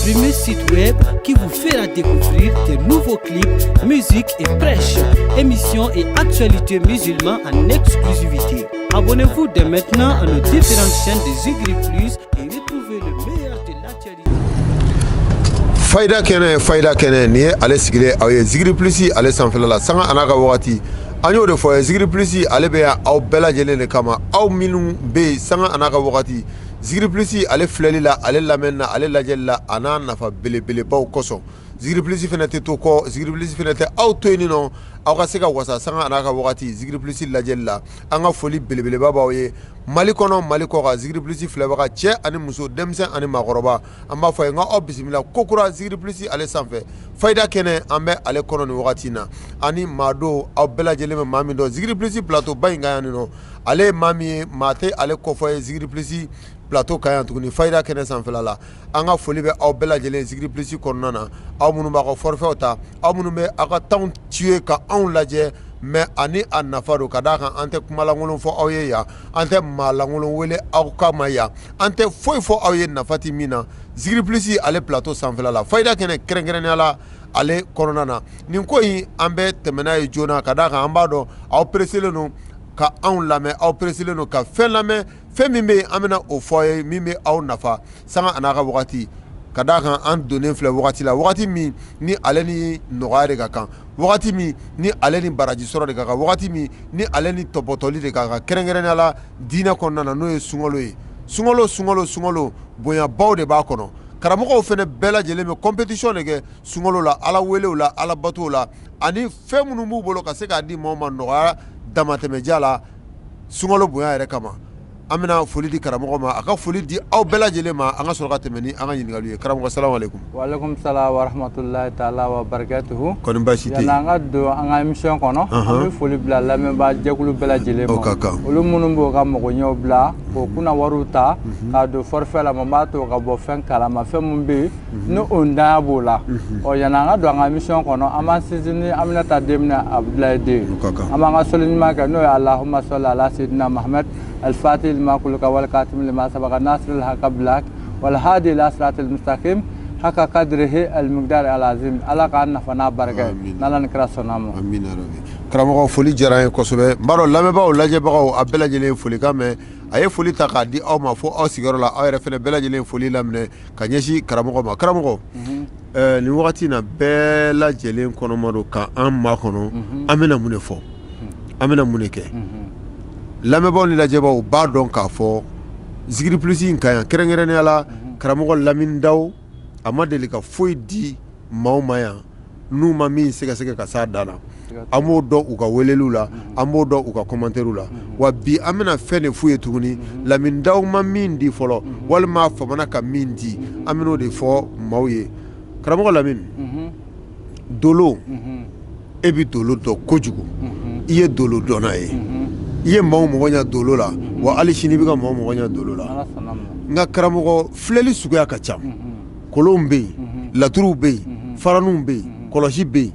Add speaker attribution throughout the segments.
Speaker 1: premier site web qui vous fera découvrir de nouveaux clips, musique et prêches, émissions et actualités musulmanes en exclusivité. Abonnez-vous dès maintenant à nos différentes chaînes de Zigri Plus et retrouvez le meilleur de l'actualité.
Speaker 2: Faïda Kene, ni ale sigile aye Zigri Plus ale sanfela sanga anaka wakati anyo de fois Zigri Plus ale be aw bela jelen kama aw minun be sanga anaka wakati Zigri Plus ale flelila ale lamena ale lajella ana nafa bele baw koso Zigri Plus fenete to ko Zigri Plus fenete aw to enino aw ka seka wasa sanga anaka wakati Zigri Plus lajella anga foli bele babaw ye Mali kono Mali ko ga Zigri Plus flebaka che ani muso demsen ani magoroba amba fa nga o bismillah kokura Zigri Plus ale sanfɛ Faïda Kene ambe ale kono ni wakati na ani mado aw bela jele mami do Zigri Plus plateau bayinga yanino ale mami mate ale kofo Zigri Plus plateau kayan tuguni Faïda Kene sanfɛla la anga foli be aw bela jele Zigri Plus kɔnɔna na aw munu ba ko forfait ta aw munu be aka temps tuer ka anw lajɛ mais ani a nafa do ka da kan an tɛ kumalangolon fɔ aw ye ya an tɛ malangolon wele aw kama ya an tɛ foyi fɔ aw ye nafati min na Zigri Plus ale plateau sanfɛla la Faïda Kene kɛrɛnkɛrɛnnenya la ale kɔnɔna na nin ko in an bɛ tɛmɛna ye joona ka da kan an b'a dɔn aw presselen no ka anw lamɛn aw presselen no ka fɛn lamɛn fɛn min bɛ an bɛna o fɔ ye min bɛ aw nafa sanga an'a ka wagati ka da kan an donnen filɛ wagati la wagati min ni ale ni nɔgɔya de ka kan wagati min ni ale ni baraji sɔrɔ de ka kan wagati min ni ale ni tɔpɔtɔli de ka kan kɛrɛnkɛrɛnnenya la diinɛ kɔnɔna na n'o ye sunkalo ye sunkalo bonyabaw de b'a kɔnɔ karamɔgɔw fɛnɛ bɛɛ lajɛlen bɛ compétition de kɛ sunkalo la ala welew la ala batow la ani fɛn minnu b'u bolo ka se k'a di maaw ma nɔgɔya damatɛmɛdiya la sunkalo bonya yɛrɛ kama an bɛna foli di karamɔgɔ ma a ka foli di aw bɛɛ lajɛlen ma an ka sɔrɔ ka tɛmɛ ni an ka ɲininkaliw ye karamɔgɔ salamu alaikum.
Speaker 3: Wa alaikum salam wa rahmatullahi ta'ala wa barakatuhu.
Speaker 2: Kɔni baasi tɛ yen.
Speaker 3: Yanni an ka don an ka émission kɔnɔ an bɛ foli bila lamɛnbaa jɛkulu bɛɛ lajɛlen ma.
Speaker 2: O ka kan.
Speaker 3: Olu minnu b'o ka magoɲɛw bila k'o kunna wariw ta k'a don forfait la mun b'a to ka bɔ fɛn kalama fɛn mun bɛ yen ni o ntanya b'o la. Yanni an ka don an ka émission kɔnɔ an b'an sinsin ni Aminata Demina Abudulayi den.
Speaker 2: O ka kan.
Speaker 3: An b'an ka sɔli ɲuman kɛ n'o ye Allahumma salli ala sayyidina Muhammad al-Fatih lima kulika wal katim lima sabaqa nasr al-haqq bilak wal hadi ila siratil mustaqim haka qadrihi al-miqdar al-azim ala ka nafana baraka nala ni kira sonamo
Speaker 2: amina rabbi karamɔgɔ foli diyara ye kosɛbɛ n b'a dɔn lamɛnbagaw lajɛbagaw a bɛɛ lajɛlen ye foli kan mɛn a ye foli ta k'a di aw ma fo aw sigiyɔrɔ la aw yɛrɛ fɛnɛ bɛɛ lajɛlen ye foli laminɛ ka ɲɛsin karamɔgɔ ma karamɔgɔ nin wagati na bɛɛ lajɛlen kɔnɔma don ka an makɔnɔ an bɛna mun de fɔ an bɛna mun de kɛ lamɛnbagaw ni lajɛbagaw b'a dɔn k'a fɔ Zigri Plus in ka yan kɛrɛnkɛrɛnnenya la karamɔgɔ Lamini Dawu a ma deli ka foyi di maaw ma yan n'u ma min sɛgɛsɛgɛ ka s'a dan na an b'o dɔn u ka weleliw la an b'o dɔn u ka commentaires la wa bi an bɛna fɛn de f'u ye tuguni Lamini Dawu ma min di fɔlɔ walima a famana ka min di an bɛn'o de fɔ maaw ye karamɔgɔ Lamini dolo e bɛ dolo dɔn kojugu i ye dolo dɔnna ye i ye maaw mɔgɔ ɲɛ dolo la wa hali sini i bɛ ka maaw mɔgɔ ɲɛ dolo la nka karamɔgɔ filɛli suguya ka ca kolonw bɛ yen laturuw bɛ yen faraninw bɛ yen kɔlɔsi bɛ yen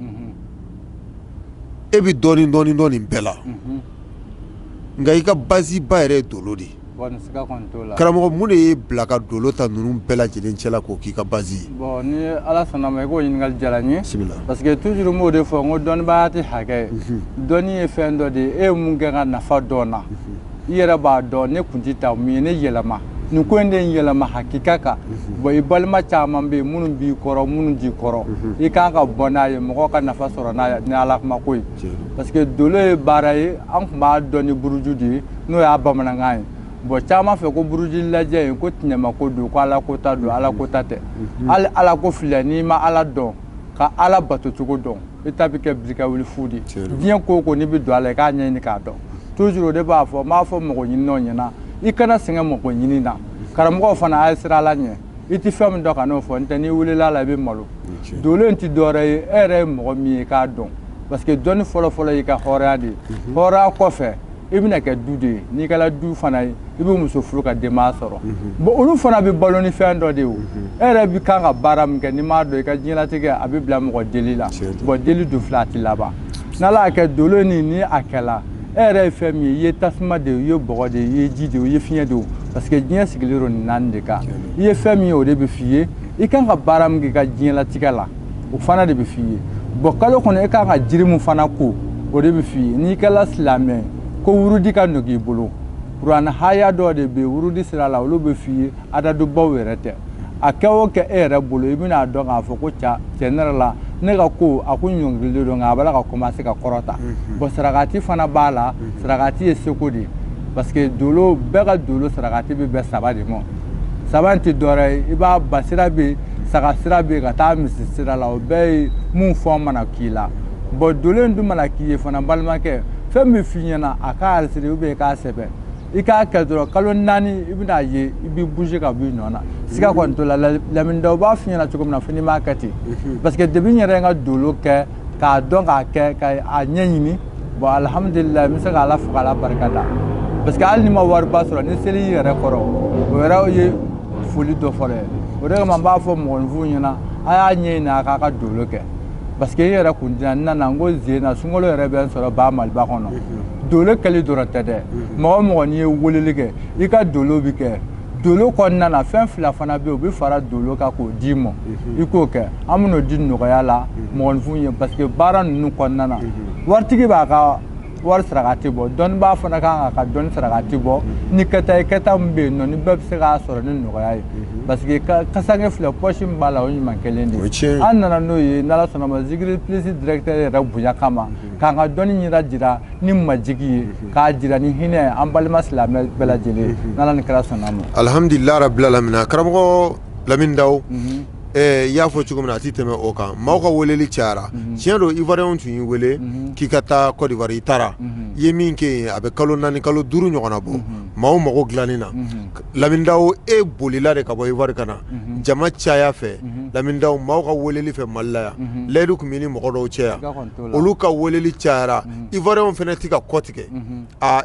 Speaker 2: e bɛ dɔɔnin bɛɛ la nka i ka base ba yɛrɛ ye dolo de ye karamɔgɔ mun de ye bila ka dolo ta ninnu bɛɛ lajɛlen cɛla k'o k'i ka base ye.
Speaker 3: Bon ni ala sɔnna ma i k'o ɲininkali diyara n ye parce que toujours n b'o de fɔ n ko dɔnnibaya tɛ hakɛ ye dɔnni ye fɛn dɔ de ye e ye mun kɛ ka nafa dɔn na i yɛrɛ b'a dɔn ne kun tɛ taa mun ye ne yɛlɛma nin ko in de ye n yɛlɛma hakika kan bon i balima caman bɛ yen minnu b'i kɔrɔ minnu t'i kɔrɔ i kan ka bɔ n'a ye mɔgɔw ka nafa sɔrɔ n'a ye ni ala kuma ko ye parce que dolo ye baara ye an tun b'a dɔn ni buruju de ye n'o y'a bamanankan ye bon caman fɛ ko buruji lajɛ in ko tinɛma ko don ko ala ko ta don ala ko ta tɛ hali ala ko filɛ n'i ma ala dɔn ka ala bato cogo dɔn i ta bɛ kɛ birika wuli fu de diɲɛ ko o ko n'i bɛ don a la i k'a ɲɛɲini k'a dɔn toujours o de b'a fɔ n b'a fɔ mɔgɔ ɲininaw ɲɛna i kana sɛgɛn mɔgɔ ɲini na karamɔgɔw fana a ye sira la ɲɛ i tɛ fɛn min dɔn ka n'o fɔ n tɛ n'i wulila a la i bɛ malo dolo in tɛ dɔwɛrɛ ye e yɛrɛ ye mɔgɔ min ye k'a dɔn parce que dɔnni fɔlɔ y'i ka hɔrɔnya de ye hɔrɔnya kɔfɛ i bɛna kɛ du de ye n'i kɛra du fana ye i bɛ muso furu ka denbaya sɔrɔ bon olu fana bɛ balo ni fɛn dɔ de ye o e yɛrɛ bɛ kan ka baara min kɛ n'i m'a dɔn i ka diɲɛlatigɛ a bɛ bila mɔgɔ deli la bon deli don fila a tɛ laban n'ala y'a kɛ dolo nin ni a kɛla e yɛrɛ ye fɛn min ye i ye tasuma de ye i ye bɔgɔ de ye i ye ji de ye i ye fiɲɛ de ye parce que diɲɛ sigilen don nin naani de kan i ye fɛn min ye o de bɛ f'i ye i kan ka baara min kɛ ka diɲɛlatigɛ la o fana de bɛ f'i ye bon kalo kɔnɔ i kan ka jiri min fana ko o de bɛ f'i ye n'i kɛla silamɛ ko wurudi ka nɔgɔn i bolo kuranɛ haya dɔ de bɛ wurudi sira la olu bɛ f'i ye adadabaw yɛrɛ tɛ a kɛ o kɛ e yɛrɛ bolo i bɛna dɔn k'a fɔ ko tiɲɛ yɛrɛ la ne ka ko a ko ɲɔngirilen don nka a b'a ka commencer ka kɔrɔta bon sarakati fana b'a la sarakati ye seko de ye parce que dolo bɛɛ ka dolo sarakati bɛ bɛn saba de ma saba in tɛ dɔwɛrɛ ye i b'a ba sira bɛ yen saga sira bɛ yen ka taa misi sira la o bɛɛ ye mun fɔ mana k'i la bon dolo in dun mana k'i ye fana balimakɛ fɛn min f'i ɲɛna a k'a alisiri ou bien i k'a sɛbɛn i k'a kɛ dɔrɔn kalo 4 i bɛna ye i b'i bouger ka bɔ i nɔ na siga kɔni t'o la Lamine-Dawu b'a f'i ɲɛna cogo min na fo n'i m'a kɛ ten parce que depuis n yɛrɛ ye n ka dolo kɛ k'a dɔn k'a kɛ ka a ɲɛɲini bon alhamdulilayi n bɛ se k'Ala fo k'Ala barika da parce que hali ni ma wariba sɔrɔ ni seli y'i yɛrɛ kɔrɔ o yɛrɛ ye foli dɔ fɔlɔ ye o de kama n b'a fɔ mɔgɔninfinw ɲɛna a y'a ɲɛɲini a k'a ka dolo kɛ parce que n yɛrɛ kun tɛ n nana n ko zena sunkalo yɛrɛ bɛ n sɔrɔ ba Maliba kɔnɔ dolo kɛli dɔrɔn tɛ dɛ mɔgɔ o mɔgɔ n'i ye weleli kɛ i ka dolo bɛ kɛ dolo kɔnɔna na fɛn fila fana bɛ yen u bɛ fara dolo kan k'o d'i ma i k'o kɛ an bɛn'o di nɔgɔya la mɔgɔninfinw ye parce que baara ninnu kɔnɔna na waritigi b'a ka wari sarakati bɔ dɔnnibaa fana kan ka dɔnni sarakati bɔ ni kɛta min bɛ yen nɔ ni bɛɛ bɛ se k'a sɔrɔ ni nɔgɔya ye parce que kasange filɛ pɔsi min b'a la o ɲuman kelen de ye an nana n'o ye n'Ala sɔnna ma Zikiri Plus directeur yɛrɛ bonya kama k'an ka dɔnni jira ni majigi ye k'a jira ni hinɛ ye an balima silamɛ bɛɛ lajɛlen n'Ala ni kira sɔnna ma
Speaker 2: alhamdulilahi rabbil alamin karamɔgɔ Lamine-Dawu i y'a fɔ cogo min na a ti tɛmɛ o kan maaw ka weleli cayara tiɲɛ don Ivoirien tun y'i wele k'i ka taa Côte d'Ivoire i taara i ye min kɛ yen a bɛ kalo 4 kalo 5 ɲɔgɔnna bɔ maaw mago dilanni na Lamine-Dawu e bolila de ka bɔ Ivoire ka na jama caya fɛ Lamine-Dawu maaw ka weleli fɛ Mali la yan layidu tun bɛ ni mɔgɔ dɔw cɛ yan olu ka weleli cayara Ivoirien fana tɛ ka kɔ tigɛ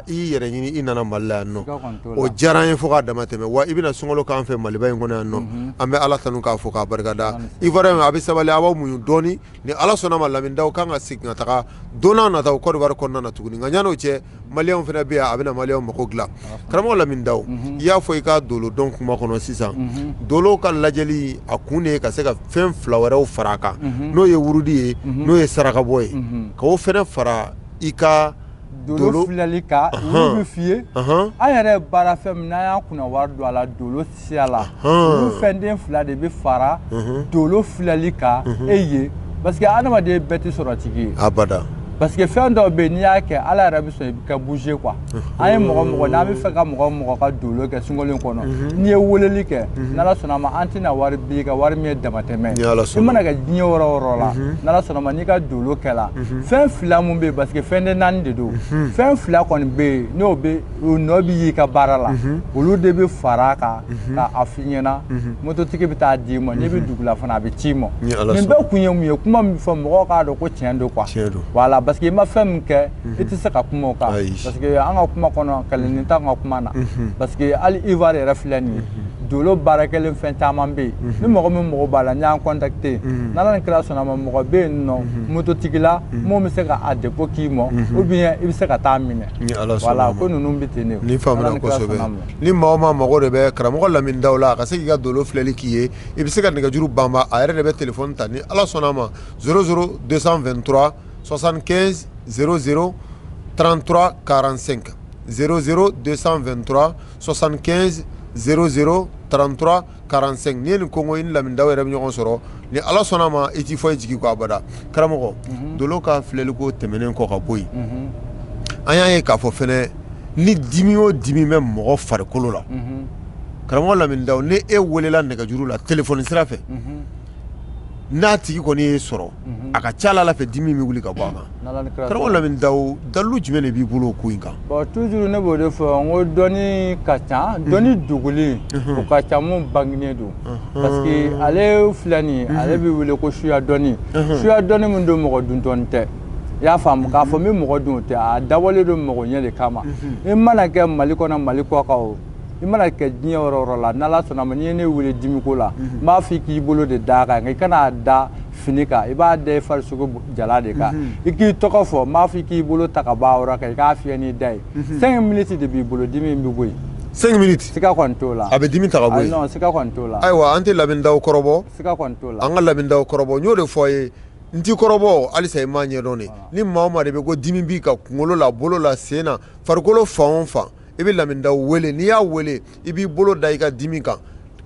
Speaker 2: i y'i yɛrɛ ɲini i nana Mali la yan nɔ o diyara an ye fo k'a dama tɛmɛ wa i bɛna sunkalo k'an fɛ Maliba in kɔnɔ yan nɔ an bɛ Ala tanu k'a fɔ k'a barikada Ivoirien a bɛ sabali a b'aw muɲu dɔɔni ni Ala sɔnna ma Lamine-Dawu kan ka segin ka taga don n'a nataw Côte d'Ivoire kɔnɔna na tuguni nka yan'o cɛ Maliyɛnw fana bɛ yan a bɛna Maliyɛnw mago dilan karamɔgɔ Lamine-Dawu i y'a fɔ i ka dolo dɔn kuma kɔnɔ sisan dolo ka lajɛli a kun de ye ka se ka fɛn fila wɛrɛw fara a kan n'o ye wurudi ye n'o ye sarakabɔ ye k'o fana fara i ka
Speaker 3: dolo filɛli kan olu bɛ f'i ye an yɛrɛ ye baara fɛn min n'an y'an kunna wari don a la dolo siya la olu fɛnden fila de bɛ fara dolo filɛli kan e ye parce que adamaden bɛɛ tɛ sɔrɔ tigi ye
Speaker 2: abada
Speaker 3: parce que fɛn dɔw bɛ yen n'i y'a kɛ Ala yɛrɛ bɛ sɔn i ka bouger quoi an ye mɔgɔ mɔgɔ n'an bɛ fɛ ka mɔgɔ ka dolo kɛ sunkalo in kɔnɔ n'i ye weleli kɛ n'Ala sɔnna ma an tɛna wari b'i ka wari min ye damatɛmɛ i mana kɛ diɲɛ yɔrɔ o yɔrɔ la n'Ala sɔnna ma n'i ka dolo kɛla fɛn fila mun bɛ yen parce que fɛnden 4 de don fɛn fila kɔni bɛ yen n'o bɛ o nɔ bɛ y'i ka baara la olu de bɛ fara a kan ka a f'i ɲɛna mototigi bɛ taa d'i ma n'i bɛ dugu la fana a bɛ ci i ma nin bɛɛ kun ye mun ye kuma min fɔ mɔgɔw k'a dɔn ko tiɲɛ don quoi voilà parce que i ma fɛn min kɛ i tɛ se ka kuma o kan parce que an ka kuma kɔnɔ kɛlɛnin t'an ka kuma na parce que hali Ivoire yɛrɛ filɛ nin ye dolo baarakɛlen fɛn caman bɛ yen ni mɔgɔ min mago b'a la n y'an contacté n'Ala ni kira sɔnna ma mɔgɔ bɛ yen nɔ mototigila mun bɛ se ka a dépôt k'i ma ou bien i bɛ se ka taa minɛ voilà ko ninnu bɛ ten de
Speaker 2: ni faamuna kosɛbɛ ni maa o maa mago de bɛ karamɔgɔ Lamine-Dawu la a ka se k'i ka dolo filɛli k'i ye i bɛ se ka nɛgɛjuru banba a yɛrɛ de bɛ téléphone ta ni Ala sɔnna ma 00 223 75 00 33 45 00 223 75 00 33 45 ni ye nin kongo i ni Lamine-Dawu yɛrɛ bɛ ɲɔgɔn sɔrɔ ni Ala sɔnna ma i t'i fɔ i jigi kɔ abada karamɔgɔ dolo ka filɛliko tɛmɛnen kɔ ka bɔ yen an y'a ye k'a fɔ fɛnɛ ni dimi o dimi bɛ mɔgɔ farikolo la karamɔgɔ Lamine-Dawu ni e welela nɛgɛjuru la téléphone sira fɛ n'a tigi kɔni ye sɔrɔ a ka ca Ala fɛ dimi bɛ wuli ka bɔ a kan karamɔgɔ Lamine-Dawu dalilu jumɛn de b'i bolo o ko in kan
Speaker 3: bon toujours ne b'o de fɔ n ko dɔnni ka ca dɔnni dogolen o ka ca mun bangenen don parce que ale filɛ nin ye ale bɛ wele ko suya dɔnni min don mɔgɔ duntɔni tɛ i y'a faamu k'a fɔ n bɛ mɔgɔ dun o tɛ a dabɔlen don mɔgɔ ɲɛ de kama i mana kɛ Mali kɔnɔ Mali kɔ kan o i mana kɛ diɲɛ yɔrɔ o yɔrɔ la n'Ala sɔnna ma n'i ye ne wele dimiko la n b'a fɔ i k'i bolo de d'a kan nka i kana da fini kan i b'a da i farisogo jala de kan i k'i tɔgɔ fɔ n b'a fɔ i k'i bolo ta ka bɔ a yɔrɔ kan i k'a fiyɛ n'i da ye 5 minutes de b'i bolo dimi in bɛ bɔ yen
Speaker 2: 5 minutes
Speaker 3: sika kwantola
Speaker 2: abe dimi ta gabo
Speaker 3: non sika kwantola
Speaker 2: aywa ante labindaw korobo
Speaker 3: sika kwantola
Speaker 2: anga labindaw korobo nyo de foye nti korobo alisa imanye doni ni mama de be go dimi bi ka kungolo la bolo la sena farkolo fa ibi labindaw wele ni ya wele ibi bolo da ika dimi kan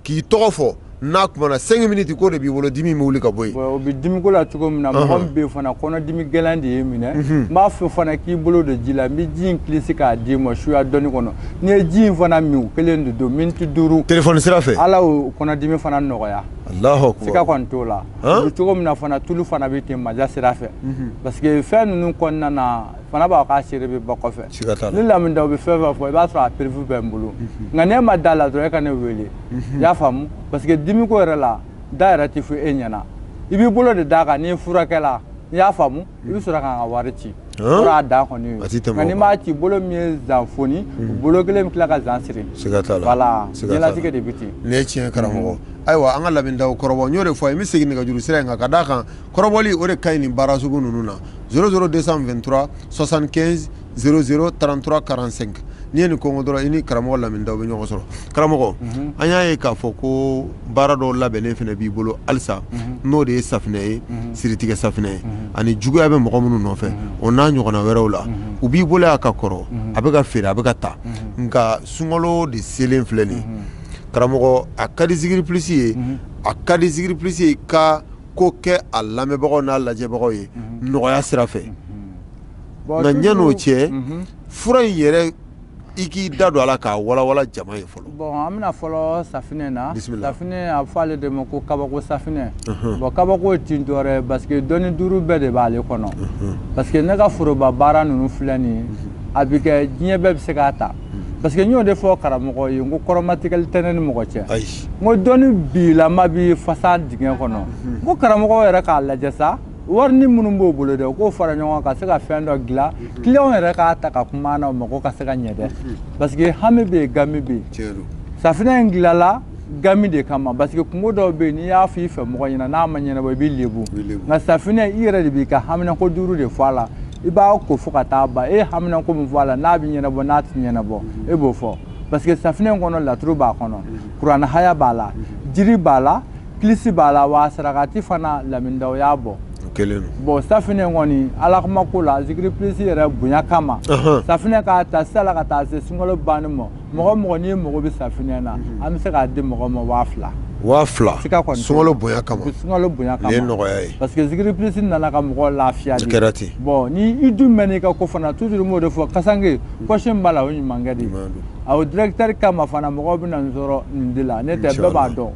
Speaker 2: ki tofo na kuma na 5 minutes ko de bi bolo dimi mi wuli ka boy
Speaker 3: o bi dimi ko la tugo mina mo be fana kono dimi gelandi yemine ma fe fana ki bolo de jila mi jin klisi ka di mo shuya doni kono ni jin fana mi kelen do minti duru
Speaker 2: téléphone sira fe
Speaker 3: ala o kono dimi fana nogoya
Speaker 2: Allahu akbar
Speaker 3: sika kwantola bi tugo mina fana tulu fana bi te maja sira fe parce que fe nunu konna na fana ba ka sire be ba ko fe ni la min daw be fe fa fo ba tra prévu be mbulu ngane ma dala do e kan wele ya famu parce que dimi ko rela daira ti fu enyana ibi bolo de daga ni furakela ya famu ibi suraka nga warici ora da ko ni ngani ma ci bolo mi zanfoni bolo gele mi klaka zansiri
Speaker 2: sigatala
Speaker 3: voilà yela tike de biti
Speaker 2: ne ci karamo aywa anga labindaw korobo nyore fo mi sigini ga juru sira nga kadaka koroboli ore kayni barasu gunununa 00223 75 00 33 45 ni en ko ngodoro ini karamo lamindaw be nyoko soro karamo anya e ka foko barado labene fene bi bolo alsa no de safne siritige safne ani jugo abe mo munu no fe ona nyoko na werewla ubi bolo aka koro abega fere abega ta nga sungolo de selen fleni karamo akadi zigiri plisi akadi zigiri plisi ka ko ke allame bago na laje bago ye no ya sirafe na nyano che fura yere iki dado ala ka wala jama ye folo
Speaker 3: bon amina folo safine na safine a fale de mo ko kabako safine bon kabako tindore parce que doni duru be de bale kono parce que naga furo ba bara nunu flani abike nye be se gata parce que nyo de fo karamo yi ngo koromatikal tenen mo ko che ngo doni bi la mabi fasad dingen kono ngo karamo ko era ka la jessa warni munum bo bolo de ko fara nyonga ka se ka fendo gla client era ka ta ka kuma na mo ko ka se ka nyede parce que hame be gami be safina ngla la gami de kama parce que kungo do be ni ya fi fe mo nyina na ma nyina bo bi lebu na safina ira de bi ka hamna ko duru de fala iba ko fuka ta ba e hamna ko mo fala na bi nyina bo na ti nyina bo e bo fo parce que safina ngono la truba kono qur'an haya bala jiri bala klisi bala wa sarakati fana lamindaw ya bo bon safine ngoni ala kuma kula zikri plisi era bunya kama safine ka ta sala ka ta se singolo banimo mo ni mo bi safine na am se ka de mo wafla
Speaker 2: singolo bunya kama
Speaker 3: le
Speaker 2: no yayi
Speaker 3: parce que zikri plisi na la ka mo lafiya di bon ni idu meni ka ko fana toujours mo de fo kasange ko shembala woni mangadi au directeur kama fana mo bi nan zoro ndila ne te be ba do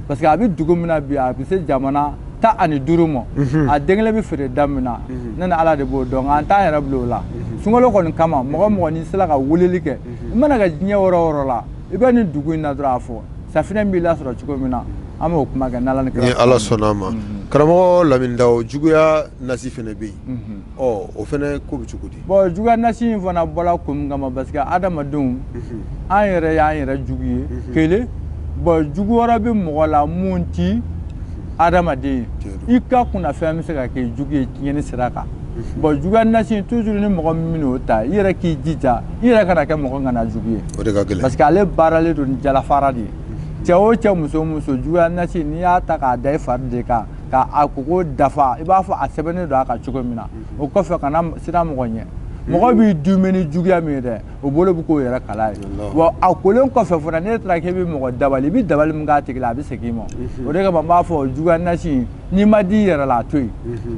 Speaker 3: parce que abi dugumina bi abi se jamana ta ani durumo a dengle bi fere damina nana ala de bo don an ta yara blola sungolo kon kama mo ni sala ka wulili ke mana ga nya woro la ibani dugu na drafo safina mi la soro chiko mina amo kuma ga nala ni
Speaker 2: ala sonama karamo lamindaw juguya nasifene bi o fene ko bi chukudi
Speaker 3: bo juguya nasi fana bola kum ngama baska adama dum an yere juguye kele bo jugu wara bi mo la munti adama de ika kuna fami se ka ke jugu nyeni siraka bo jugu nasi toujours ni mo mino ta yere ki jija yere kana ke mo ngana jugu parce que ale barale do jala faradi chawo cha muso jugu nasi ni ya ta ka dai farde ka akugo dafa iba fa asebene do aka chugo mina o ko fe kana sira mo gonye mo bi dumeni jugu amede o bolo bu ko yere kala wa akolen ko fe fona ne tra ke bi mo dabali bi dabali mga tigla bi sekimo o de ka ba fo jugu nasi ni madi yere la toy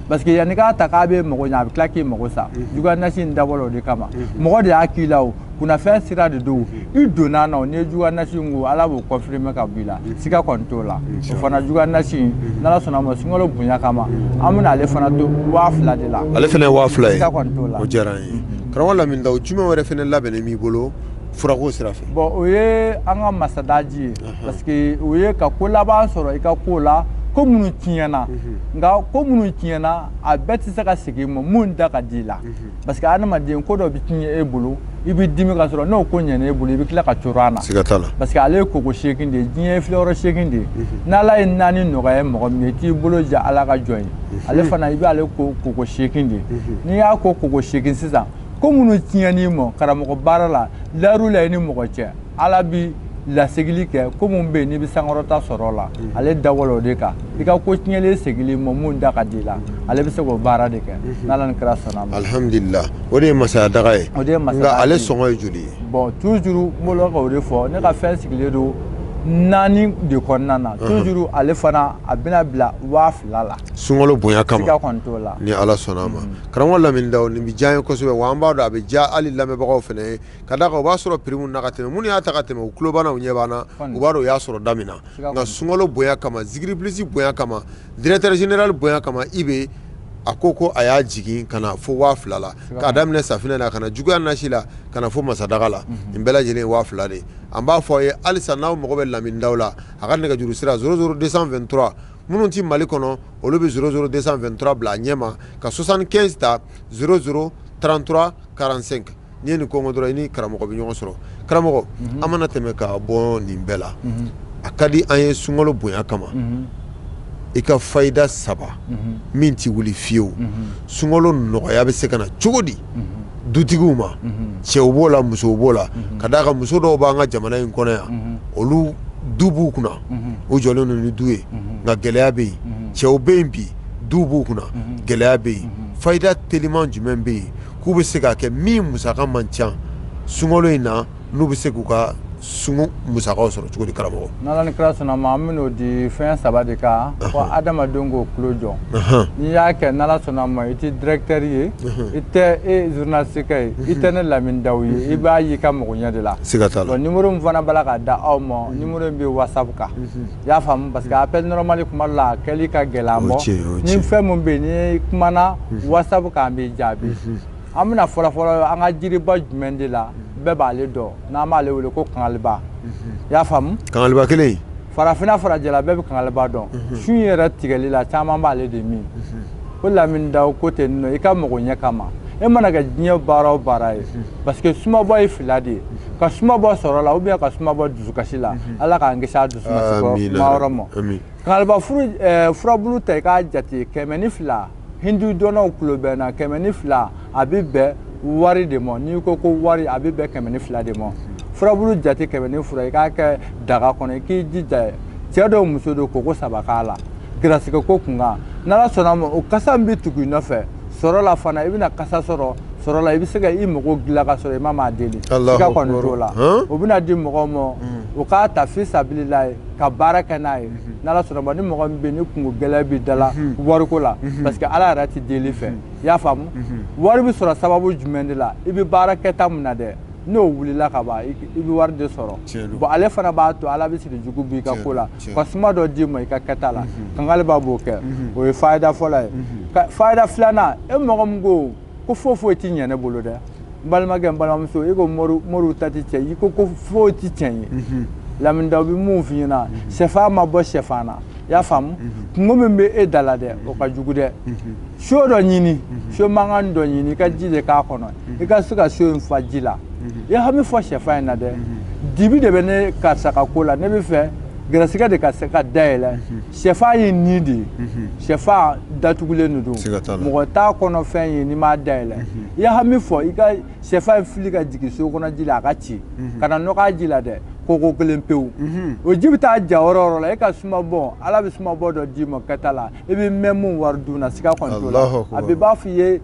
Speaker 3: parce que yani ka ta ka be mo nya bi klaki mo sa jugu nasi ndabolo de kama mo de akilao kuna fe sira de do i dona na ne jugu nasi ngo ala bo confirmer ka bila sika controla o fona jugu nasi na la sona mo singolo bunya kama amuna le fona do wafla de la
Speaker 2: ale fene wafla
Speaker 3: sika controla
Speaker 2: o jaran karawon lamindaw jume wara fene labene mi bolo furago sirafe
Speaker 3: bon oye anga masadaji parce que oye ka kola ba soro ika kola ko munu tiɲɛna nga ko munu tiɲɛna a bɛɛ tɛ se ka segin ma mun da ka di la parce que adamaden ko dɔ bɛ tiɲɛ e bolo i bɛ dimi ka sɔrɔ n'o ko ɲɛna e bolo i bɛ tila ka coro a na parce que ale ye koko seegin de ye diɲɛ ye filɛyɔrɔ seegin de ye n'ala ye naani nɔgɔya mɔgɔ min ye k'i bolo ja ala ka jɔn ye ale fana i bɛ ale ko koko seegin de ye n'i y'a ko koko seegin sisan ko munu tiɲɛn'i ma karamɔgɔ baara la layiru la i ni mɔgɔ cɛ ala bi lasegili kɛ ko mun bɛ n'i bɛ sankɔrɔta sɔrɔ la ale dawolo o de kan i ka ko tiɲɛlen segili mɔ mun da ka di la ale bɛ se k'o baara de kɛ n'ala ni kira sɔnna ma
Speaker 2: alhamdulillah o de ye masaya daga ye
Speaker 3: o de ye masaya
Speaker 2: nka ale sɔngɔ ye joli ye
Speaker 3: bon toujours n bolo ka o de fɔ ne ka fɛn sigilen don 4 de kɔnɔna na toujours ale fana a bɛna bila 2000 la
Speaker 2: sunkalo bonya kama
Speaker 3: siga kɔni t'o la
Speaker 2: ni ala sɔnna ma karamɔgɔ Lamini Dawu nin bɛ diya n ye kosɛbɛ wa an b'a dɔn a bɛ diya hali lamɛnbagaw fana ye ka d'a kan o b'a sɔrɔ prix mun na ka tɛmɛ minnu y'a ta ka tɛmɛ u tulo b'an na u ɲɛ b'an na u b'a dɔn u y'a sɔrɔ da min na nka sunkalo bonya kama Zigiri Plus bonya kama directeur général bonya kama i bɛ a ko a y'a jigin ka na fo 2000 la k'a daminɛ safinɛ na ka na juguya nasi la ka na fo masadaga la nin bɛɛ lajɛlen ye 2000 de an b'a fɔ a ye halisa n'aw mago bɛ Lamini Dawu la a ka nɛgɛjuru sira 00223 minnu ti Mali kɔnɔ olu bɛ 00223 bila a ɲɛ ma ka 75 ta 0033 45 n'i ye nin kɔngɔ dɔrɔn i ni karamɔgɔ bɛ ɲɔgɔn sɔrɔ karamɔgɔ an mana tɛmɛ ka bɔ nin bɛɛ la a ka di an ye sunkalo bonya kama i ka fayida 3 min ti wuli fiyewu sunkalo nɔgɔya bɛ se ka na cogo di dutigiw ma cɛw b'o la musow b'o la ka d'a kan muso dɔw b'an ka jamana in kɔnɔ yan olu du b'u kunna o jɔlen don ni du ye nka gɛlɛya bɛ yen cɛw bɛ yen bi du b'u kunna gɛlɛya bɛ yen fayida teliman jumɛn bɛ yen k'u bɛ se ka kɛ min musaka man ca sunkalo in na n'u bɛ se k'u ka sungu musakaw sɔrɔ cogo di karamɔgɔ
Speaker 3: n'ala ni kira sɔnna ma an bɛn'o di fɛn 3 de kan ko adamadenw k'o tulo jɔ n'i y'a kɛ n'ala sɔnna ma i tɛ directeur ye i tɛ journaliste ye i tɛ ne Lamini Dawu ye i b'a y'i ka mɔgɔɲɛ de la
Speaker 2: siga t'a la
Speaker 3: numéro min fana b'a la ka da aw ma numéro in bɛ WhatsApp kan i y'a faamu parce que appel normal kuma la a kɛli ka gɛlɛn an bɔ ni fɛn min bɛ yen n'i kumana WhatsApp kan an b'i jaabi an bɛna fɔlɔ an ka jiriba jumɛn de la bɛɛ b'ale dɔn n'an b'ale wele ko kangaliba i y'a faamu
Speaker 2: kangaliba kelen
Speaker 3: farafinna farajɛla bɛɛ bɛ kangaliba dɔn sun yɛrɛ tigɛli la caman b'ale de min ko Lamini Dawu ko ten nɔ i ka mɔgɔɲɛ kama e mana kɛ diɲɛ baara o baara ye parce que sumabɔ ye 2 de ye ka sumabɔ sɔrɔ la ou bien ka sumabɔ dusukasi la ala k'an kisi a dusukasi mayɔrɔ ma kangaliba furabulu ta i k'a jate 102 hindu dɔnnaw tulo bɛ na 102 a bɛ bɛn wari de ma n'i ko wari a bɛ bɛn 102 de ma furabulu jate 102 i k'a kɛ daga kɔnɔ i k'i jija cɛ dɔw muso dɔw koko 3 k'a la gɛrɛsɛgɛ ko kunkan n'ala sɔnna ma o kasa min bɛ tugu i nɔfɛ sɔrɔ la fana i bɛna kasa sɔrɔ la i bɛ se ka i mago dilan ka sɔrɔ i ma maa deli siga kɔni t'o la o bɛna di mɔgɔw ma o k'a ta fi sabilila ye ka baara kɛ n'a ye n'ala sɔnna ma ni mɔgɔ min bɛ yen ni kungo gɛlɛn bɛ da la wariko la parce que ala yɛrɛ tɛ deli fɛ i y'a faamu wari bɛ sɔrɔ sababu jumɛn de la i bɛ baara kɛta min na dɛ n'o wulila ka ban i bɛ wari de sɔrɔ bon ale fana b'a to ala bɛ siri jugu b'i ka ko la ka suma dɔ d'i ma i ka kɛta la kangaliba b'o kɛ o ye fayida fɔlɔ ye fayida filanan e mɔgɔ min ko foyi t'i ɲɛ ne bolo dɛ n balimakɛ n balimamuso e ko moriw ta tɛ tiɲɛ i ko foyi tɛ tiɲɛ ye Lamini Dawu bɛ mun f'i ɲɛna sɛfan ma bɔ sɛfan na i y'a faamu kungo min bɛ e da la dɛ o ka jugu dɛ so dɔ ɲini so mankan dɔ ɲini i ka ji de k'a kɔnɔ i ka se ka so in fa ji la i hami fɔ sɛfan in na dɛ dibi de bɛ ne karisa ka ko la ne bɛ fɛ gɛrɛsɛgɛ de ka se ka dayɛlɛ sɛfan ye nin de ye sɛfan datugulen de don mɔgɔ t'a kɔnɔ fɛn ye n'i m'a dayɛlɛ i ya hami fɔ i ka sɛfan in fili ka jigin so kɔnɔ ji la a ka ci ka na nɔgɔ ji la dɛ koko kelen pewu o ji bɛ taa ja yɔrɔ o yɔrɔ la e ka sumabɔ ala bɛ sumabɔ dɔ d'i ma kɛta la i bɛ mɛn mun wari dun na siga kɔni t'o la a bɛ b'a fɔ i ye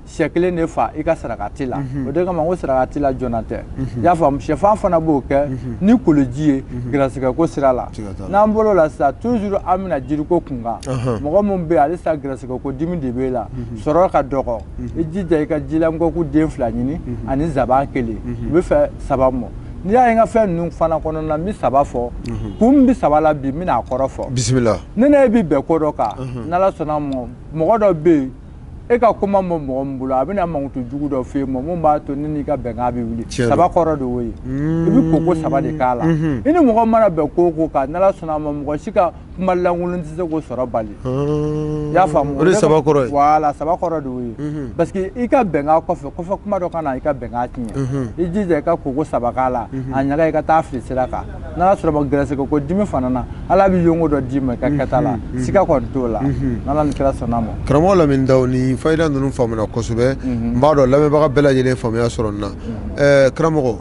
Speaker 3: sɛ kelen de fa i ka sarakati la o de kama ko sarakati la joona tɛ i y'a faamu sɛfan fana b'o kɛ ni koloji ye gɛrɛsɛgɛ ko sira la n'an bɔr'o la sisan toujours an bɛna jiriko kunkan mɔgɔ min bɛ yen ale sa gɛrɛsɛgɛ ko dimi de b'e la sɔrɔ ka dɔgɔ i jija i ka jilankɔku den 2 ɲini ani zaban 1 i bɛ fɛ 3 mɔ n'i y'a ye n ka fɛn ninnu fana kɔnɔ na n bɛ 3 fɔ kun bɛ 3 la bi n bɛna a kɔrɔ fɔ bisimila ne n'e bɛ bɛn ko dɔ kan n'ala sɔnna ma mɔgɔ dɔ bɛ yen e ka kuma mɔ mɔgɔ min bolo a bɛna mankutu jugu dɔ f'e ma mun b'a to ne n'i ka bɛnkan bɛ wuli 3 kɔrɔ de y'o ye i bɛ koko 3 de k'a la i ni mɔgɔ mana bɛn ko kan n'ala sɔnna ma mɔgɔ si ka kuma langolon tɛ se k'o sɔrɔ bali i y'a faamu
Speaker 2: o de saba kɔrɔ ye
Speaker 3: voilà saba kɔrɔ de y'o ye parce que i ka bɛnkan kɔfɛ kuma dɔ ka na i ka bɛnkan tiɲɛ i jija i ka koko saba k'a la a ɲaga i ka taa fili sira kan n'ala sɔrɔ ma gɛrɛsɛgɛ ko dimi fana na ala bɛ yongo dɔ d'i ma i ka kɛta la siga kɔni t'o la n'ala ni kira sɔnna ma
Speaker 2: karamɔgɔ Lamini ni fayida ninnu faamuna kosɛbɛ n b'a dɔn lamɛnbaga bɛɛ lajɛlen faamuya sɔrɔ nin na karamɔgɔ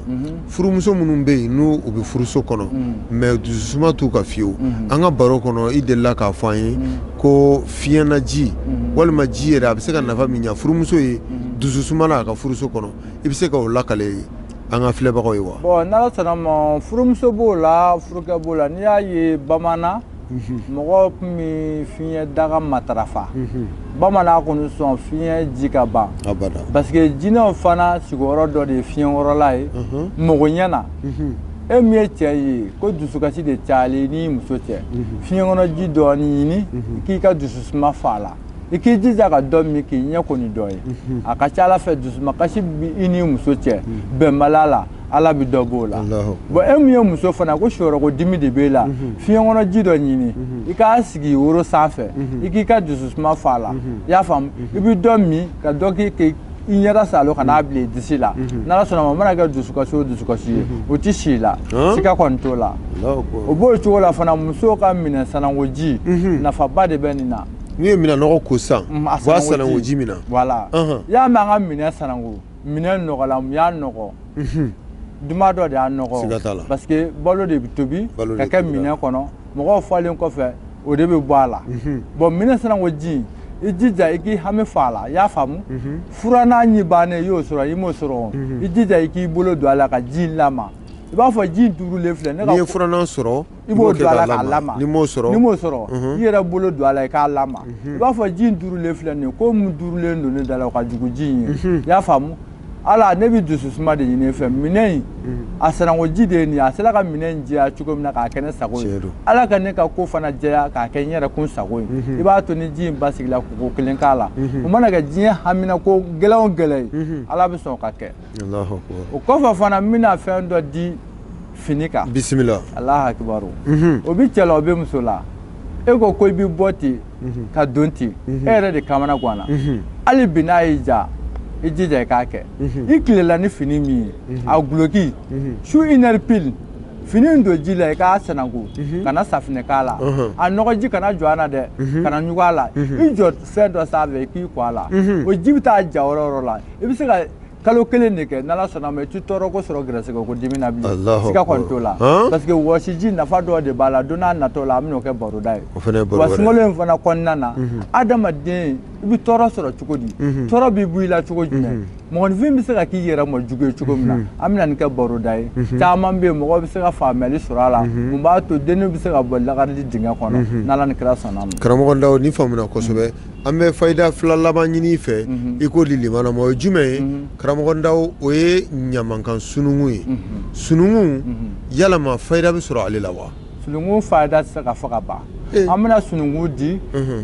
Speaker 2: furumuso minnu bɛ yen n'u bɛ furuso kɔnɔ mais dusuma t'u ka fiyewu an ka baro kɔnɔ i delila k'a fɔ an ye ko fiɲɛnaji walima ji yɛrɛ a bɛ se ka nafa min ɲɛ furumuso ye dususuma na a ka furuso kɔnɔ i bɛ se ka o lakale an ka filɛbagaw ye wa
Speaker 3: bon n'ala sɔnna ma furumuso b'o la furukɛ b'o la n'i y'a ye bamanan mɔgɔ tun bɛ fiɲɛ daga matarafa bamanan kɔni sɔn fiɲɛ ji ka ban parce que jinɛw fana sigiyɔrɔ dɔ de ye fiɲɛkɔrɔla ye mɔgɔ ɲɛ na e min ye cɛ ye ko dusukasi de cayalen n'i muso cɛ fiɲɛkɔnɔ ji dɔɔni ɲini k'i ka dususuma fa a la i k'i jija ka dɔ min k'i ɲɛ kɔni dɔ ye a ka ca ala fɛ dusumakasi bi i ni muso cɛ bɛnbaliya la ala bɛ dɔ b'o la bon e min ye muso fana ko siyɔrɔko dimi de b'e la fiɲɛkɔnɔ ji dɔ ɲini i k'a sigi woro sanfɛ i k'i ka dususuma fa a la i y'a faamu i bɛ dɔ min ka dɔ k'i i ɲɛda salo ka n'a bila i disi la n'ala sɔnna ma mana kɛ dusukasi o dusukasi ye o tɛ si la siga kɔni t'o la o b'o cogo la fana musow ka minɛ sanangoji nafaba de bɛ nin na
Speaker 2: n'u ye minɛnɔgɔ ko san u b'a sanangoji min na
Speaker 3: voilà i y'a mɛn an ka minɛ sanango minɛ nɔgɔla mun y'a nɔgɔ duma dɔ de y'a nɔgɔ parce que balo de bɛ tobi ka kɛ minɛ kɔnɔ mɔgɔw fɔlen kɔfɛ o de bɛ bɔ a la bon minɛ sanangoji i jija i k'i hami fa a la i y'a faamu fura n'a ɲi bannen i y'o sɔrɔ i m'o sɔrɔ i jija i k'i bolo don a la ka ji lama i b'a fɔ ji duurulen filɛ n'i ye
Speaker 2: furanan sɔrɔ
Speaker 3: i b'o don a la k'a lama
Speaker 2: n'i m'o sɔrɔ
Speaker 3: i yɛrɛ bolo don a la i k'a lama i b'a fɔ ji duurulen filɛ nin ye ko mun duurulen don ne da la o ka jugu ji in ye i y'a faamu ala ne bɛ dususuma de ɲini fɛ minɛn in a sanangoji de ye nin ye a sera ka minɛn in jɛya cogo min na k'a kɛ ne sago ye ala ka ne ka ko fana jɛya k'a kɛ n yɛrɛ kun sago ye i b'a to ni ji in basigila koko kelen k'a la o mana kɛ diɲɛ hamina ko gɛlɛn o gɛlɛn ye ala bɛ sɔn ka kɛ o kɔfɛ fana n bɛna fɛn dɔ di fini kan
Speaker 2: bisimila
Speaker 3: Alahu akibaru o bɛ cɛ la o bɛ muso la e ko i bɛ bɔ ten ka don ten e yɛrɛ de kamana ganna hali bi n'a y'i ja i jija i k'a kɛ i tilela ni fini min ye a guloki su 1 heure pile fini in don ji la i k'a sanango kana safinɛ k'a la a nɔgɔji kana jɔ a na dɛ kana ɲugu a la i jɔ fɛn dɔ sanfɛ i k'i ko a la o ji bɛ taa ja yɔrɔ yɔrɔ la i bɛ se ka kalo kelen de kɛ n'ala sɔnna ma i tɛ tɔɔrɔ ko sɔrɔ gɛrɛsɛgɛ ko dimi na bilen siga kɔni t'o la parce que wɔsiji nafa dɔ de b'a la don n'a nataw la an bɛn'o kɛ baroda ye wa sunkalo in fana kɔnɔna na adamaden i bɛ tɔɔrɔ sɔrɔ cogo di tɔɔrɔ b'i bɔ i la cogo jumɛn mɔgɔninfin bɛ se ka k'i yɛrɛ ma jugu ye cogo min na an bɛna nin kɛ baroda ye caman bɛ yen mɔgɔ bɛ se ka faamuyali sɔrɔ a la mun b'a to dennin bɛ se ka bɔ lakarili dingɛ kɔnɔ n'ala ni kira sɔnna ma
Speaker 2: karamɔgɔ Dawu ni faamuna kosɛbɛ an bɛ fayida fila laban ɲini i fɛ i ko di limana ma o ye jumɛn ye karamɔgɔ Dawu o ye ɲamankan sununkun ye sununkun yalama fayida bɛ sɔrɔ ale la wa
Speaker 3: sununkun fayida tɛ se ka fɔ ka ban an bɛna sununkun di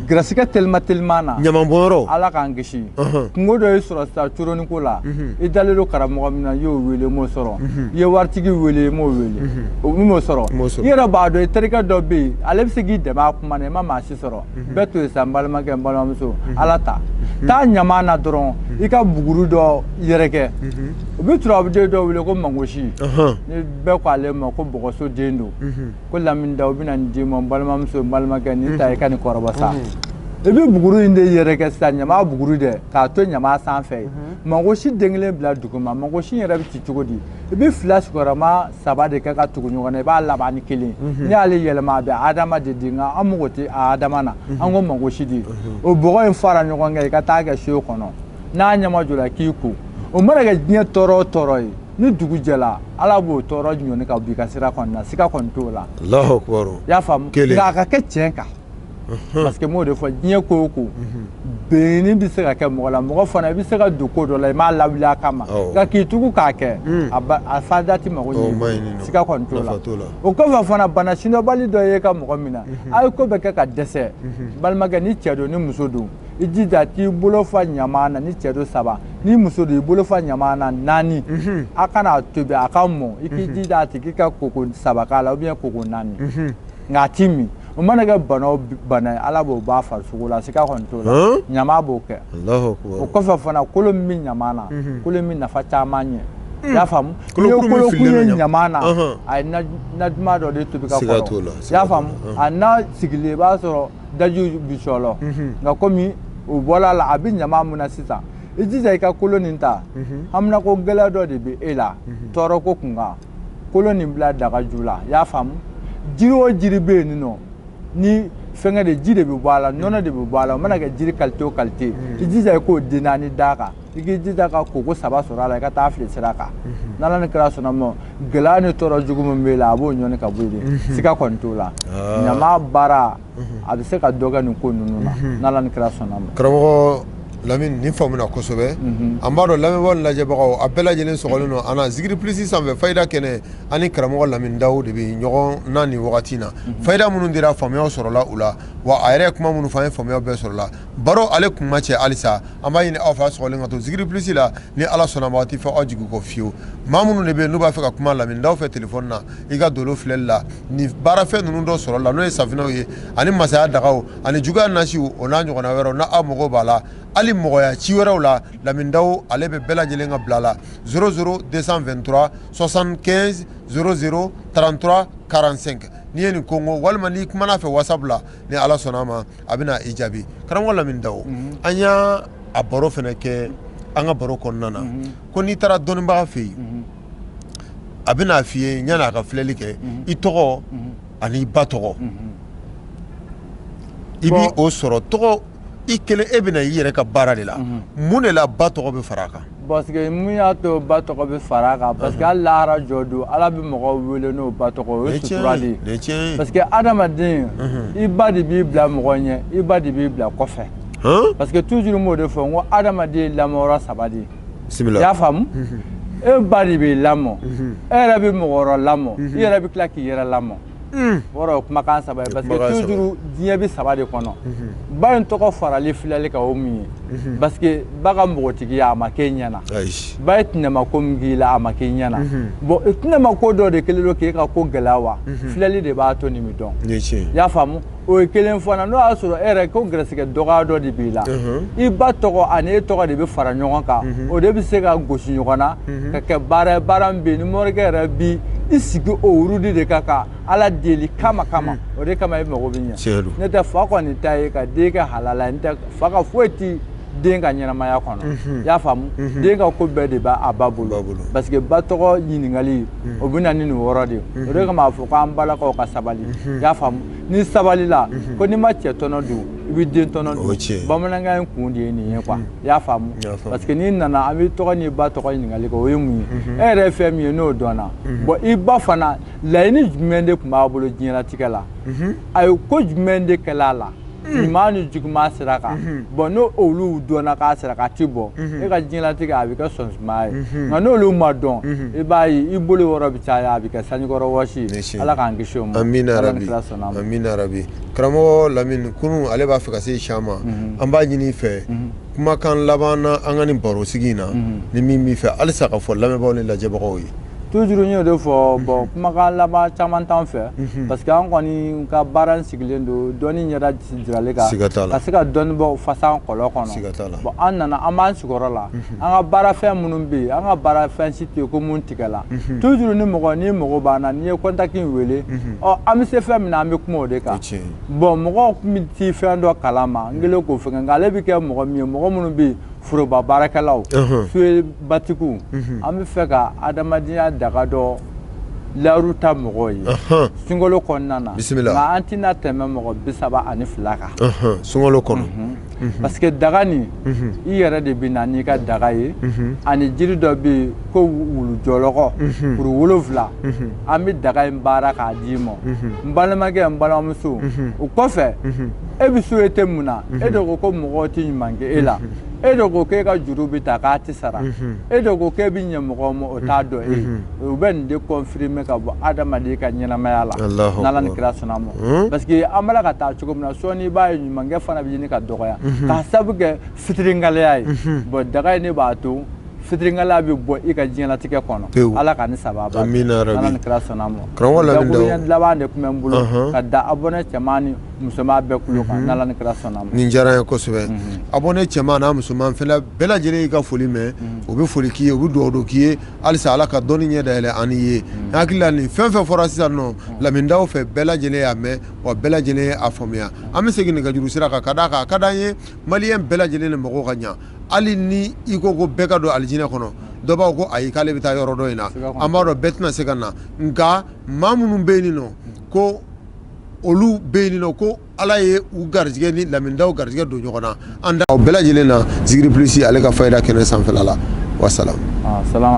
Speaker 3: gɛrɛsɛgɛ telima na
Speaker 2: ɲamanbɔnyɔrɔ ala
Speaker 3: k'an kisi kungo dɔ y'i sɔrɔ sisan coroniko la i dalen don karamɔgɔ min na i y'o wele i m'o sɔrɔ i ye waritigi wele i m'o wele i m'o sɔrɔ i yɛrɛ b'a dɔn i terikɛ dɔ bɛ yen ale bɛ se k'i dɛmɛ a kuma na i ma maa si sɔrɔ bɛɛ to yen sa n balimakɛ n balimamuso ala ta taa ɲaman na dɔrɔn i ka buguru dɔ yɛrɛkɛ u bɛ turabuden dɔ wele ko mangosi ni bɛɛ ko ale ma ko bɔgɔso den don ko Lamini Dawu bɛna nin d'i ma n balimamuso n balimakɛ nin ta i ka nin kɔrɔbɔ sa i bɛ buguru in de yɛrɛkɛ sisan ɲama buguru dɛ k'a to ɲama sanfɛ mangosi den kelen bila duguma mangosi yɛrɛ bɛ ci cogo di i bɛ fila sigiyɔrɔma 3 de kɛ ka tugu ɲɔgɔn na i b'a laban ni 1 n'i y'ale yɛlɛma a bɛ adama de di nka an mago tɛ a adama na an ko mangosi di o bɔgɔ in fara ɲɔgɔn kan i ka taa kɛ so kɔnɔ n'a ɲama jɔra k'i ko o mana kɛ diɲɛ tɔɔrɔ o tɔɔrɔ ye ni dugu jɛla ala b'o tɔɔrɔ ɲɔni ka b'i ka sira kɔni na siga kɔni t'o la
Speaker 2: Alahu Akbar
Speaker 3: i y'a faamu nka a ka kɛ tiɲɛ kan parce que m'o de fɔ diɲɛ ko o ko bɛnni bɛ se ka kɛ mɔgɔ la mɔgɔ fana i bɛ se ka don ko dɔ la i m'a lawuli a kama nka k'i tugu k'a kɛ a fada tɛ mago ɲɛ siga kɔni t'o la o kɔfɛ fana bana sinɔbali dɔ ye ka mɔgɔ min na a ye ko bɛɛ kɛ ka dɛsɛ balimakɛ ni cɛ don ni muso don i jija k'i bolo fa ɲaman na ni cɛ don 3 ni muso don i bolo fa ɲaman na 4 a kana tobi a ka mɔn i k'i jija a tigi ka koko 3 k'a la ou bien koko 4 nka a ti min o mana kɛ bana ala b'o b'a farisogo la sika kɔni t'o la ɲama b'o kɛ o kɔfɛ fana kolo min bɛ ɲama na kolo min nafa caman ɲɛ y'a faamu kolo kun ye ɲama na a ye najuma dɔ de tobi ka kɔrɔ y'a faamu a n'a sigilen i b'a sɔrɔ dajiw bi sɔlɔ nka komi o bɔra la a bɛ ɲama mun na sisan i jija i ka kolo nin ta hamina ko gɛlɛya dɔ de bɛ e la tɔɔrɔ ko kun kan kolo nin bila dagaju la y'a faamu jiri o jiri bɛ yen nɔ ni fɛngɛ de ji de bɛ bɔ a la nɔnɔ de bɛ bɔ a la o mana kɛ jiri qualité o qualité i jija i k'o den naani d'a kan i k'i jija ka koko 3 sɔrɔ a la i ka taa fili sira kan n'ala ni kira sɔnna ma gɛlɛya ni tɔɔrɔ jugu min b'e la a b'o ɲɔni ka bɔ yen siga kɔni t'o la ɲama baara a bɛ se ka dɔ kɛ nin ko ninnu na n'ala ni kira sɔnna ma
Speaker 2: karamɔgɔ Lamine ni faamuna kosɛbɛ an b'a dɔn lamɛnbagaw lajɛbagaw a bɛɛ lajɛlen sɔgɔlen don an na Zigiri Plus sanfɛ Fayida kɛnɛ ani karamɔgɔ Lamine Dawu de bɛ ɲɔgɔn na nin wagati in na Fayida minnu dira faamuyaw sɔrɔla u la wa a yɛrɛ kuma minnu fɔ an ye faamuyaw bɛɛ sɔrɔla baro ale kun ma cɛ halisa an b'a ɲini aw fɛ a sɔgɔlen ka to Zigiri Plus la ni ala sɔnna ma a tɛ fɔ aw jigi kɔ fiyewu maa minnu de bɛ yen n'u b'a fɛ ka kuma Lamine Dawu fɛ téléphone na i ka dolo filɛli la ni baarafɛn ninnu dɔ sɔrɔla n'o ye safinɛw ye ani masaya dagaw ani juguya nasiw o n'a ɲɔgɔnna wɛrɛw n'a aw mago b'a la hali mɔgɔya ci wɛrɛw la Lamine Dawu ale bɛ bɛɛ lajɛlen ka bila la 00 223 75 00 33 45 n'i ye nin kongo walima n'i kumana fɛ WhatsApp la ni ala sɔnna ma a bɛna i jaabi karamɔgɔ Lamine Dawu an y'a a baro fɛnɛ kɛ an ka baro kɔnɔna na ko n'i taara dɔnnibaga fɛ yen a bɛna f'i ye yanni a ka filɛli kɛ i tɔgɔ ani i ba tɔgɔ i bi o sɔrɔ tɔgɔ i kelen e bɛna i yɛrɛ ka baara de la mun de la ba tɔgɔ bɛ fara a kan
Speaker 3: parce que mun y'a to ba tɔgɔ bɛ fara a kan parce que hali lahara jɔ don ala bɛ mɔgɔw wele n'o ba tɔgɔ o ye sutura de ye parce que adamaden i ba de b'i bila mɔgɔ ɲɛ i ba de b'i bila kɔfɛ parce que toujours n b'o de fɔ n ko adamaden lamɔyɔrɔ 3 de ye i y'a faamu e ba de b'i lamɔ e yɛrɛ bɛ mɔgɔ wɛrɛ lamɔ i yɛrɛ bɛ tila k'i yɛrɛ lamɔ wɔrɔ kumakan 3 ye parce que toujours diɲɛ bɛ 3 de kɔnɔ ba in tɔgɔ farali filɛli kan o mun ye parce que ba ka mɔgɔtigiya a ma k'e ɲɛna ba ye tɛnɛma ko min k'i la a ma k'e ɲɛna bon tɛnɛma ko dɔ de kɛlen don k'e ka ko gɛlɛya wa filɛli de b'a to nin bɛ dɔn i y'a faamu o ye kelen fana n'o y'a sɔrɔ e yɛrɛ ko gɛrɛsɛgɛ dɔgɔya dɔ de b'i la i ba tɔgɔ ani e tɔgɔ de bɛ fara ɲɔgɔn kan o de bɛ se ka gosi ɲɔgɔn na ka kɛ baara ye baara min bɛ yen ni morikɛ yɛrɛ bi i sigi o wurudi de ka kan ala deli kama o de kama i mago bɛ ɲɛ ne tɛ fa kɔni ta ye ka den kɛ halala ye n'o tɛ fa ka foyi ti den ka ɲɛnamaya kɔnɔ i y'a faamu den ka ko bɛɛ de b'a ba bolo parce que ba tɔgɔ ɲininkali o bɛ na ni nin wɔɔrɔ de ye o de kama a fɔ k'an balakaw ka sabali i y'a faamu ni sabali la ko n'i ma cɛ tɔnɔ dun i bɛ den tɔnɔ dun bamanankan in kun de ye nin ye quoi i y'a faamu parce que n'i nana an bɛ tɔgɔ ni ba tɔgɔ ɲininkali kɛ o ye mun ye e yɛrɛ ye fɛn min ye n'o dɔnna bon i ba fana laɲini jumɛn de tun b'a bolo diɲɛlatigɛ la a ye ko jumɛn de kɛlɛ a la ɲuman ni juguman sira kan bon n'o olu dɔnna k'a sira ka ti bɔ e ka diɲɛlatigɛ a bɛ kɛ sɔnsumaya ye nka n'olu ma dɔn i b'a ye i bolo yɔrɔ bɛ caya a bɛ kɛ sanjikɔrɔ wɔsi ye ala k'an kisi o ma
Speaker 2: amina rabi karamɔgɔ Lamine kunun ale b'a fɛ ka se siya ma an b'a ɲini i fɛ kumakan laban na an ka nin baro sigi in na ni min b'i fɛ halisa ka fɔ lamɛnbagaw ni lajɛbagaw ye
Speaker 3: toujours n y'o de fɔ bon kumakan laban caman t'an fɛ parce que an kɔni ka baara sigilen don dɔnni ɲɛda jiralen kan ka se ka dɔnni bɔ fasa an kɔlɔ kɔnɔ bon an nana an b'an sigiyɔrɔ la an ka baarafɛn minnu bɛ yen an ka baarafɛn si tɛ yen ko mun tigɛla toujours ni mɔgɔ b'an na n'i ye contact wele ɔ an bɛ se fɛn min na an bɛ kuma o de kan bon mɔgɔw bɛ ti fɛn dɔ kalama n kɛlen k'o fɛngɛ nka ale bɛ kɛ mɔgɔ min ye mɔgɔ minnu bɛ yen foroba baarakɛlaw suye batigiw an bɛ fɛ ka adamadenya daga dɔ layiru ta mɔgɔw ye sunkalo kɔnɔna na nka an tɛna tɛmɛ mɔgɔ 32 kan
Speaker 2: sunkalo kɔnɔ
Speaker 3: parce que daga nin i yɛrɛ de bɛ na n'i ka daga ye ani jiri dɔ bɛ yen ko wulujɔlɔkɔ kuru 7 an bɛ daga in baara k'a d'i ma n balimakɛ n balimamuso o kɔfɛ e bɛ souhaiter mun na e de ko mɔgɔw tɛ ɲuman kɛ e la e de ko k'e ka juru bɛ ta k'a tɛ sara e de ko k'e bɛ ɲɛ mɔgɔw ma o t'a dɔn e u bɛ nin de confirmer ka bɔ adamaden ka ɲɛnamaya la n'ala ni kira sɔnna ma parce que an bɛla ka taa cogo min na sɔɔni i b'a ye ɲumankɛ fana bɛ ɲini ka dɔgɔya k'a sabu kɛ fitiringaleya ye bon daga in ne b'a to fitringala bi bo i ka diɲɛlatigɛ kɔnɔ ala ka ni sababa
Speaker 2: amina rabi
Speaker 3: ala ni kira sɔnna ma
Speaker 2: karamɔgɔ Lamin Dawu
Speaker 3: laban de kun bɛ n bolo ka da abonné cɛman ni musoman bɛɛ kulo kan ala ni kira sɔnna ma
Speaker 2: nin diyara n ye kosɛbɛ abonné cɛman n'a musoman fɛnɛ bɛɛ lajɛlen y'i ka foli mɛn u bɛ foli k'i ye u bɛ dugawu k'i ye halisa ala ka dɔnni ɲɛ dayɛlɛ ani ye hakili la nin fɛn fɛn fɔra sisan nɔ Lamin Dawu fɛ bɛɛ lajɛlen y'a mɛn wa bɛɛ lajɛlen ye a faamuya an bɛ segin nɛgɛjuru sira kan ka d'a kan a ka d'an ye maliyɛn bɛɛ lajɛlen ni mɔgɔw ka ɲa hali ni i ko ko bɛɛ ka don alijinɛ kɔnɔ dɔ b'a ko ayi k'ale bɛ taa yɔrɔ dɔ in na an b'a dɔn bɛɛ tɛna se ka na nka maa minnu bɛ yen nɔ ko olu bɛ yen nɔ ko ala ye u garijɛgɛ ni Lamin Dawu garijɛgɛ don ɲɔgɔn na an da o bɛɛ lajɛlen na Zikiri Plus ale ka fayida kɛnɛ sanfɛla la wasalaam.